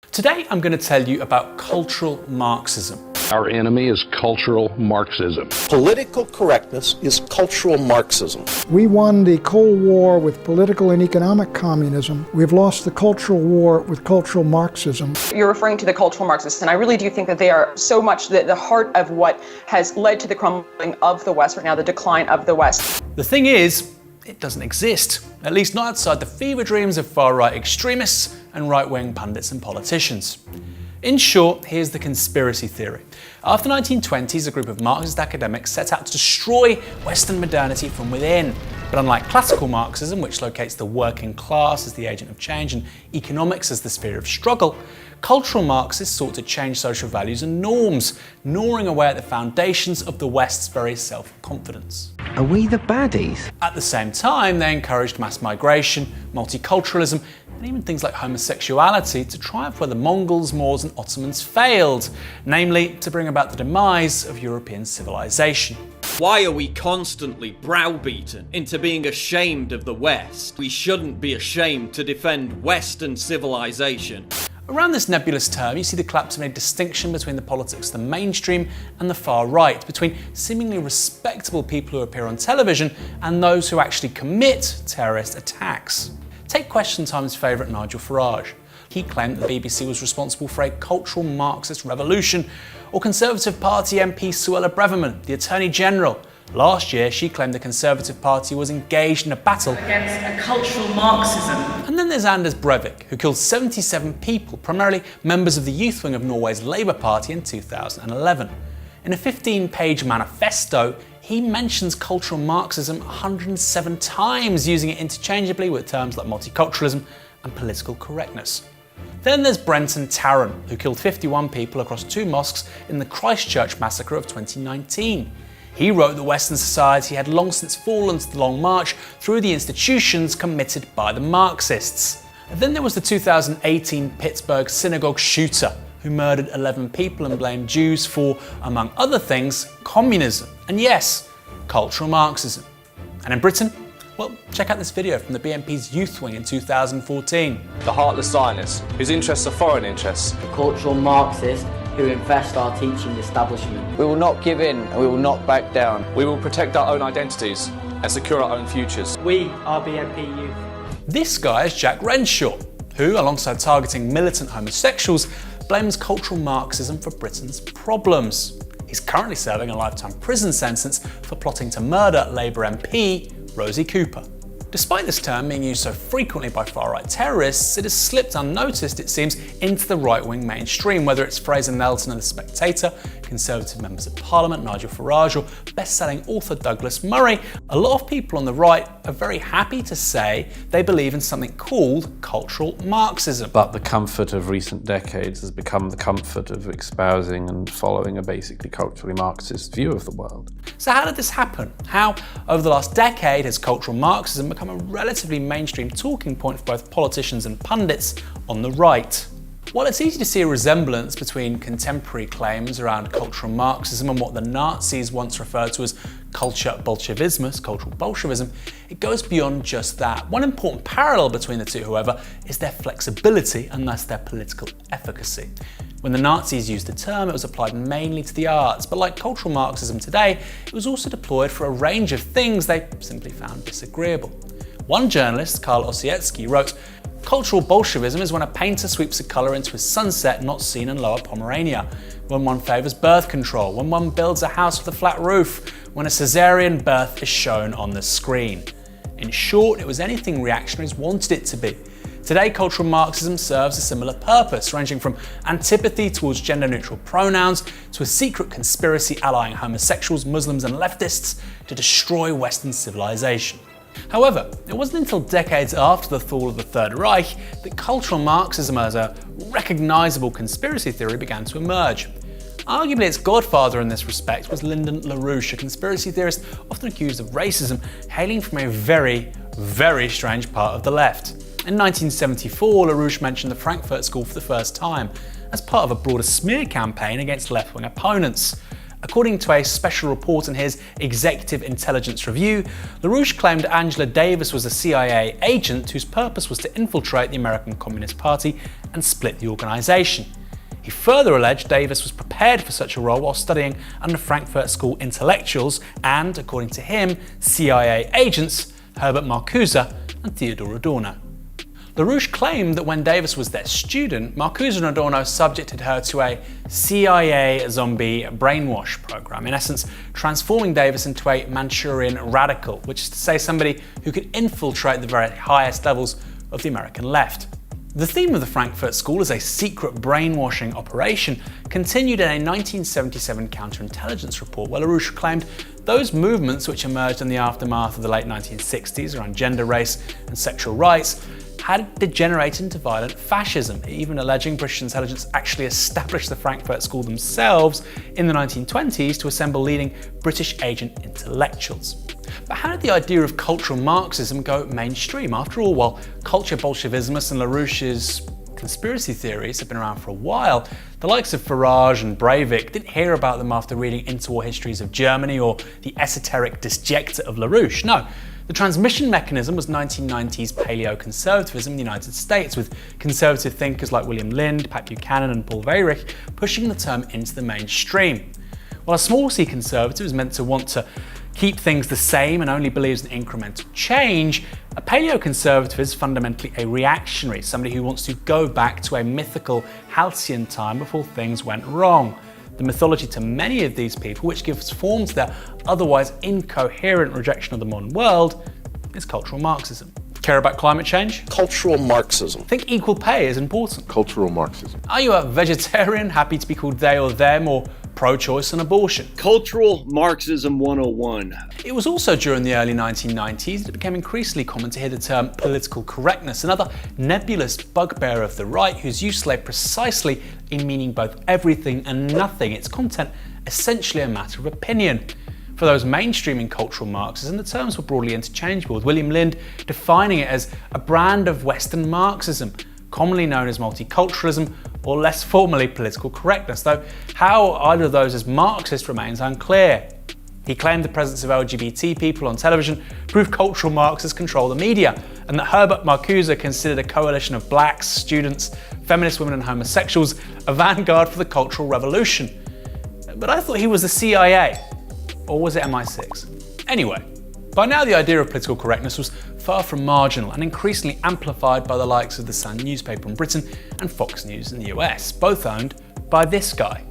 Today I'm going to tell you about cultural Marxism. Our enemy is cultural Marxism. Political correctness is cultural Marxism. We won the Cold War with political and economic communism. We've lost the cultural war with cultural Marxism. You're referring to the cultural Marxists, and I really do think that they are so much the heart of what has led to the crumbling of the West right now, the decline of the West. The thing is, it doesn't exist, at least not outside the fever dreams of far-right extremists and right-wing pundits and politicians. In short, here's the conspiracy theory. After the 1920s, a group of Marxist academics set out to destroy Western modernity from within. But unlike classical Marxism, which locates the working class as the agent of change and economics as the sphere of struggle, cultural Marxists sought to change social values and norms, gnawing away at the foundations of the West's very self-confidence. Are we the baddies? At the same time, they encouraged mass migration, multiculturalism, and even things like homosexuality to triumph where the Mongols, Moors and Ottomans failed, namely to bring about the demise of European civilization. Why are we constantly browbeaten into being ashamed of the West? We shouldn't be ashamed to defend Western civilization. Around this nebulous term, you see the collapse of any distinction between the politics of the mainstream and the far right, between seemingly respectable people who appear on television and those who actually commit terrorist attacks. Take Question Time's favourite Nigel Farage. He claimed the BBC was responsible for a cultural Marxist revolution, or Conservative Party MP Suella Braverman, the Attorney General. Last year, she claimed the Conservative Party was engaged in a battle against a cultural Marxism. And then there's Anders Breivik, who killed 77 people, primarily members of the youth wing of Norway's Labour Party in 2011. In a 15-page manifesto, he mentions cultural Marxism 107 times, using it interchangeably with terms like multiculturalism and political correctness. Then there's Brenton Tarrant, who killed 51 people across 2 mosques in the Christchurch massacre of 2019. He wrote that Western society had long since fallen to the long march through the institutions committed by the Marxists. And then there was the 2018 Pittsburgh synagogue shooter, who murdered 11 people and blamed Jews for, among other things, communism. And yes, cultural Marxism. And in Britain, well, check out this video from the BNP's youth wing in 2014. The heartless Zionists, whose interests are foreign interests. The cultural Marxists who infest our teaching establishment. We will not give in and we will not back down. We will protect our own identities and secure our own futures. We are BNP Youth. This guy is Jack Renshaw, who, alongside targeting militant homosexuals, blames cultural Marxism for Britain's problems. He's currently serving a lifetime prison sentence for plotting to murder Labour MP Rosie Cooper. Despite this term being used so frequently by far-right terrorists, it has slipped unnoticed, it seems, into the right-wing mainstream, whether it's Fraser Nelson and The Spectator, Conservative members of Parliament, Nigel Farage, or best-selling author Douglas Murray. A lot of people on the right are very happy to say they believe in something called cultural Marxism. But the comfort of recent decades has become the comfort of espousing and following a basically culturally Marxist view of the world. So how did this happen? How, over the last decade, has cultural Marxism become a relatively mainstream talking point for both politicians and pundits on the right? Well, it's easy to see a resemblance between contemporary claims around cultural Marxism and what the Nazis once referred to as culture Bolshevismus, cultural Bolshevism. It goes beyond just that. One important parallel between the two, however, is their flexibility and thus their political efficacy. When the Nazis used the term, it was applied mainly to the arts, but like cultural Marxism today, it was also deployed for a range of things they simply found disagreeable. One journalist, Karl Osiecki, wrote, "Cultural Bolshevism is when a painter sweeps a colour into a sunset not seen in Lower Pomerania, when one favours birth control, when one builds a house with a flat roof, when a caesarean birth is shown on the screen." In short, it was anything reactionaries wanted it to be. Today, cultural Marxism serves a similar purpose, ranging from antipathy towards gender-neutral pronouns to a secret conspiracy allying homosexuals, Muslims and leftists to destroy Western civilization. However, it wasn't until decades after the fall of the Third Reich that cultural Marxism as a recognisable conspiracy theory began to emerge. Arguably its godfather in this respect was Lyndon Larouche, a conspiracy theorist often accused of racism, hailing from a very, very strange part of the left. In 1974, Larouche mentioned the Frankfurt School for the first time, as part of a broader smear campaign against left-wing opponents. According to a special report in his Executive Intelligence Review, Larouche claimed Angela Davis was a CIA agent whose purpose was to infiltrate the American Communist Party and split the organisation. He further alleged Davis was prepared for such a role while studying under Frankfurt School intellectuals and, according to him, CIA agents Herbert Marcuse and Theodor Adorno. Larouche claimed that when Davis was their student, Marcuse and Adorno subjected her to a CIA zombie brainwash program, in essence transforming Davis into a Manchurian radical, which is to say somebody who could infiltrate the very highest levels of the American left. The theme of the Frankfurt School as a secret brainwashing operation continued in a 1977 counterintelligence report where Larouche claimed those movements which emerged in the aftermath of the late 1960s around gender, race and sexual rights had degenerated into violent fascism, even alleging British intelligence actually established the Frankfurt School themselves in the 1920s to assemble leading British agent intellectuals. But how did the idea of cultural Marxism go mainstream? After all, while culture Bolshevismus and Larouche's conspiracy theories have been around for a while, the likes of Farage and Breivik didn't hear about them after reading interwar histories of Germany or the esoteric disjecta of Larouche. No, the transmission mechanism was 1990s paleo-conservatism in the United States, with conservative thinkers like William Lind, Pat Buchanan and Paul Weyrich pushing the term into the mainstream. While a small c conservative is meant to want to keep things the same and only believes in incremental change, a paleo-conservative is fundamentally a reactionary, somebody who wants to go back to a mythical halcyon time before things went wrong. The mythology to many of these people, which gives form to their otherwise incoherent rejection of the modern world, is cultural Marxism. Care about climate change? Cultural Marxism. Think equal pay is important. Cultural Marxism. Are you a vegetarian, happy to be called they or them, or pro-choice and abortion? Cultural Marxism 101. It was also during the early 1990s that it became increasingly common to hear the term political correctness, another nebulous bugbear of the right whose use lay precisely in meaning both everything and nothing, its content essentially a matter of opinion. For those mainstreaming cultural Marxism, the terms were broadly interchangeable, with William Lind defining it as a brand of Western Marxism, commonly known as multiculturalism, or less formally political correctness, though how either of those is Marxist remains unclear. He claimed the presence of LGBT people on television proved cultural Marxists control the media, and that Herbert Marcuse considered a coalition of blacks, students, feminist women and homosexuals a vanguard for the cultural revolution. But I thought he was the CIA, or was it MI6? Anyway, by now the idea of political correctness was far from marginal and increasingly amplified by the likes of the Sun newspaper in Britain and Fox News in the US, both owned by this guy.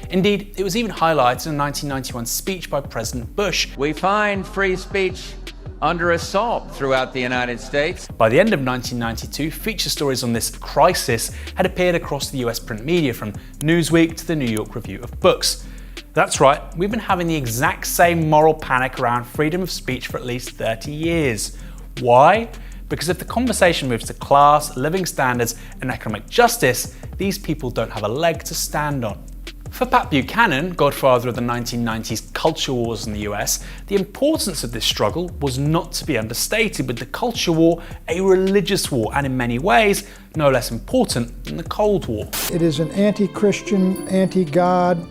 Indeed, it was even highlighted in a 1991 speech by President Bush. We find free speech under assault throughout the United States. By the end of 1992, feature stories on this crisis had appeared across the US print media, from Newsweek to the New York Review of Books. That's right, we've been having the exact same moral panic around freedom of speech for at least 30 years. Why? Because if the conversation moves to class, living standards and economic justice, these people don't have a leg to stand on. For Pat Buchanan, godfather of the 1990s culture wars in the US, the importance of this struggle was not to be understated, with the culture war a religious war and in many ways no less important than the Cold War. It is an anti-Christian, anti-God,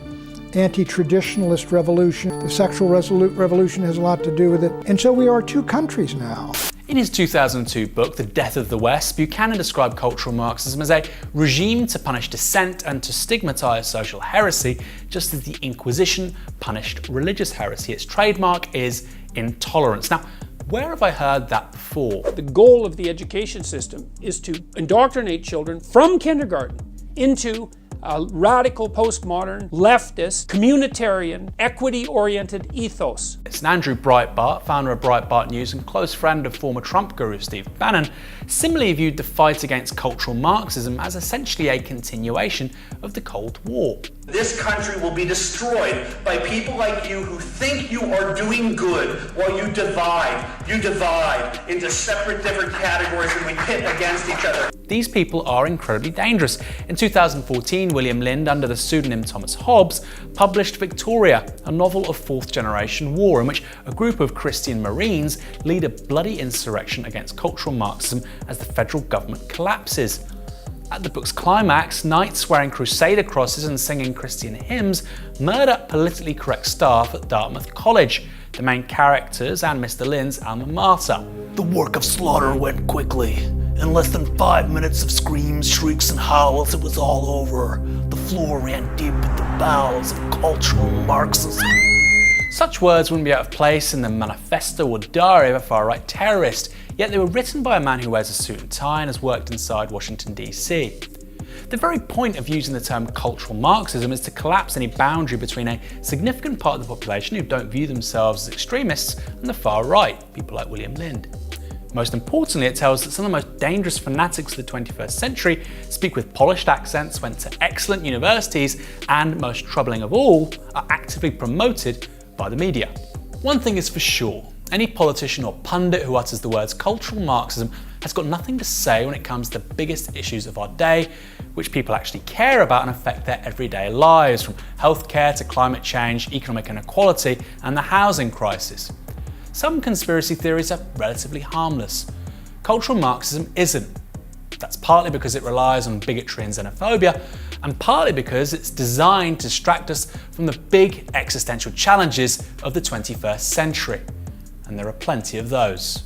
anti-traditionalist revolution. The sexual revolution has a lot to do with it. And so we are two countries now. In his 2002 book, The Death of the West, Buchanan described cultural Marxism as a regime to punish dissent and to stigmatize social heresy, just as the Inquisition punished religious heresy. Its trademark is intolerance. Now, where have I heard that before? The goal of the education system is to indoctrinate children from kindergarten into a radical, postmodern, leftist, communitarian, equity-oriented ethos. It's Andrew Breitbart, founder of Breitbart News and close friend of former Trump guru Steve Bannon, similarly viewed the fight against cultural Marxism as essentially a continuation of the Cold War. This country will be destroyed by people like you who think you are doing good while you divide into separate, different categories and we pit against each other. These people are incredibly dangerous. In 2014, William Lind, under the pseudonym Thomas Hobbes, published Victoria, a novel of fourth-generation war in which a group of Christian Marines lead a bloody insurrection against cultural Marxism as the federal government collapses. At the book's climax, knights wearing crusader crosses and singing Christian hymns murder politically correct staff at Dartmouth College, the main characters and Mr. Lind's alma mater. The work of slaughter went quickly. In less than 5 minutes of screams, shrieks, and howls, it was all over. The floor ran deep with the bowels of cultural Marxism. Such words wouldn't be out of place in the manifesto or diary of a far-right terrorist, yet they were written by a man who wears a suit and tie and has worked inside Washington, D.C. The very point of using the term cultural Marxism is to collapse any boundary between a significant part of the population who don't view themselves as extremists and the far right, people like William Lind. Most importantly, it tells that some of the most dangerous fanatics of the 21st century speak with polished accents, went to excellent universities, and, most troubling of all, are actively promoted by the media. One thing is for sure, any politician or pundit who utters the words cultural Marxism has got nothing to say when it comes to the biggest issues of our day, which people actually care about and affect their everyday lives, from healthcare to climate change, economic inequality, and the housing crisis. Some conspiracy theories are relatively harmless. Cultural Marxism isn't. That's partly because it relies on bigotry and xenophobia, and partly because it's designed to distract us from the big existential challenges of the 21st century. And there are plenty of those.